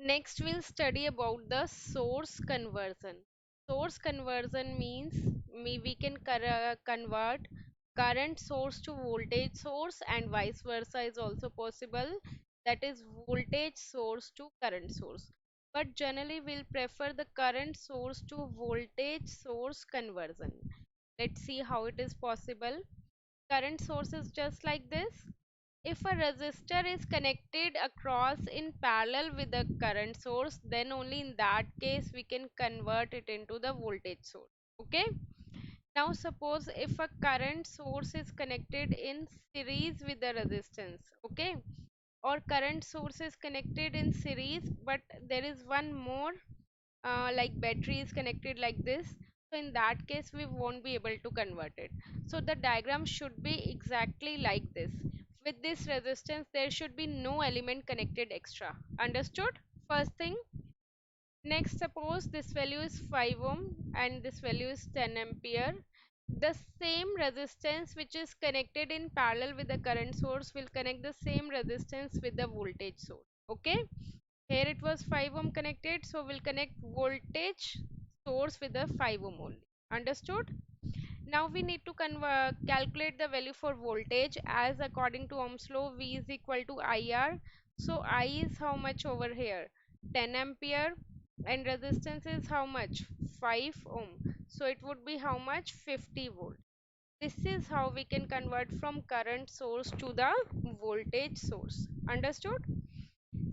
Next, we'll study about the source conversion. Source conversion means we can convert current source to voltage source, and vice versa is also possible. That is voltage source to current source. But generally, we'll prefer the current source to voltage source conversion. Let's see how it is possible. Current source is just like this. If a resistor is connected across in parallel with the current source, then only in that case we can convert it into the voltage source. Okay. Now suppose if a current source is connected in series with the resistance, okay, or current source is connected in series, but there is one more like battery is connected like this, so in that case we won't be able to convert it. So the diagram should be exactly like this. With this resistance there should be no element connected extra. Understood? First thing. Next, suppose this value is 5 ohm and this value is 10 ampere. The same resistance which is connected in parallel with the current source will connect the same resistance with the voltage source. Okay. Here it was 5 ohm connected, so we'll connect voltage source with the 5 ohm only. Understood? Now we need to calculate the value for voltage, as according to Ohm's law V is equal to IR. So I is how much over here? 10 ampere, and resistance is how much? 5 ohm. So it would be how much? 50 volt. This is how we can convert from current source to the voltage source. Understood?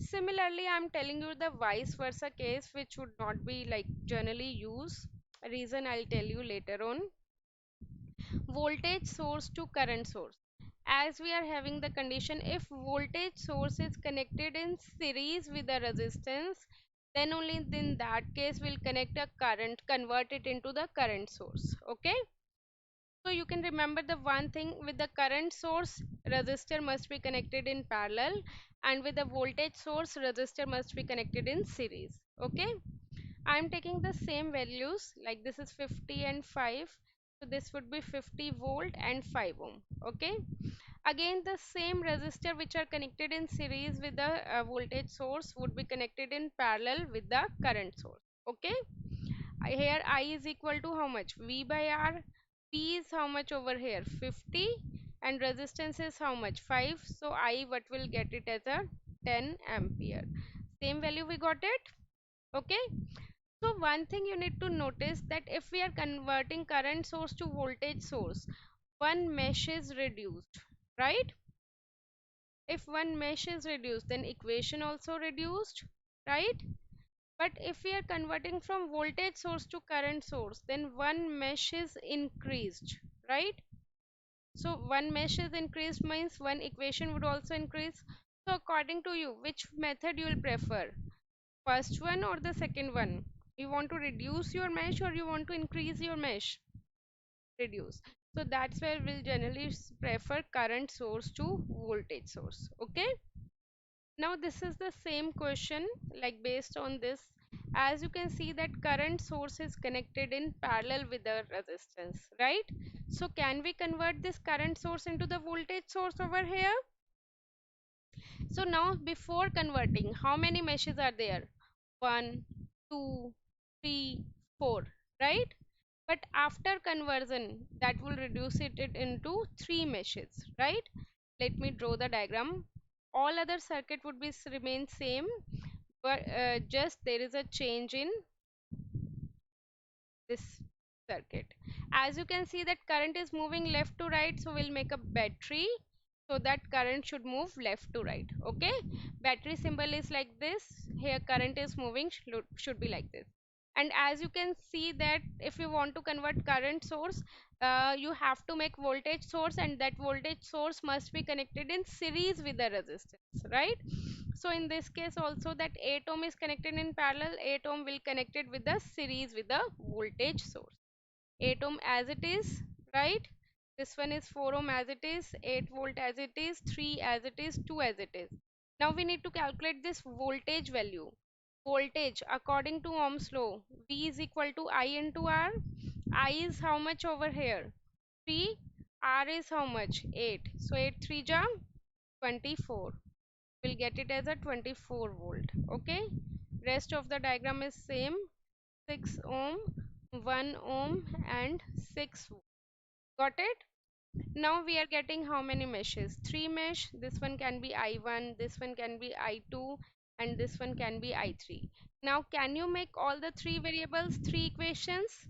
Similarly, I'm telling you the vice versa case, which would not be like generally used. Reason I'll tell you later on. Voltage source to current source. As we are having the condition, if voltage source is connected in series with the resistance, then only in that case we'll connect a current, convert it into the current source. Okay. So you can remember the one thing, with the current source resistor must be connected in parallel, and with the voltage source resistor must be connected in series. Okay. I'm taking the same values, like this is 50 and 5, so this would be 50 volt and 5 ohm. Okay. Again the same resistor which are connected in series with the voltage source would be connected in parallel with the current source. Okay. Here I is equal to how much? V by R. P is how much over here? 50, and resistance is how much? 5. So I what will get it as a 10 ampere. Same value we got it. Okay. So one thing you need to notice, that if we are converting current source to voltage source, one mesh is reduced, right? If one mesh is reduced, then equation also reduced, right? But if we are converting from voltage source to current source, then one mesh is increased, right? So one mesh is increased means one equation would also increase. So according to you, which method you will prefer? First one or the second one? You want to reduce your mesh or you want to increase your mesh? Reduce. So that's where we'll generally prefer current source to voltage source. Okay. Now this is the same question, like based on this, as you can see that current source is connected in parallel with the resistance, right? So can we convert this current source into the voltage source over here? So now before converting, how many meshes are there? 1, 2, 3, 4, right? But after conversion, that will reduce it into 3 meshes, right? Let me draw the diagram. All other circuit would be remain same, but just there is a change in this circuit. As you can see that current is moving left to right, so we'll make a battery, so that current should move left to right. Okay. Battery symbol is like this. Here current is moving, should be like this. And as you can see that if you want to convert current source, you have to make voltage source, and that voltage source must be connected in series with the resistance, right? So in this case also, that 8 ohm is connected in parallel, 8 ohm will connected with the series with the voltage source. 8 ohm as it is, right? This one is 4 ohm as it is, 8 volt as it is, 3 as it is, 2 as it is. Now we need to calculate this voltage value. Voltage according to Ohm's law, V is equal to I into R. I is how much over here? 3. R is how much? 8. So 8 3 ja 24. We'll get it as a 24 volt. Okay. Rest of the diagram is same, 6 ohm, 1 ohm and 6. Got it? Now we are getting how many meshes? 3 mesh. This one can be I1, this one can be I2, and this one can be I3. Now can you make all the three variables, three equations?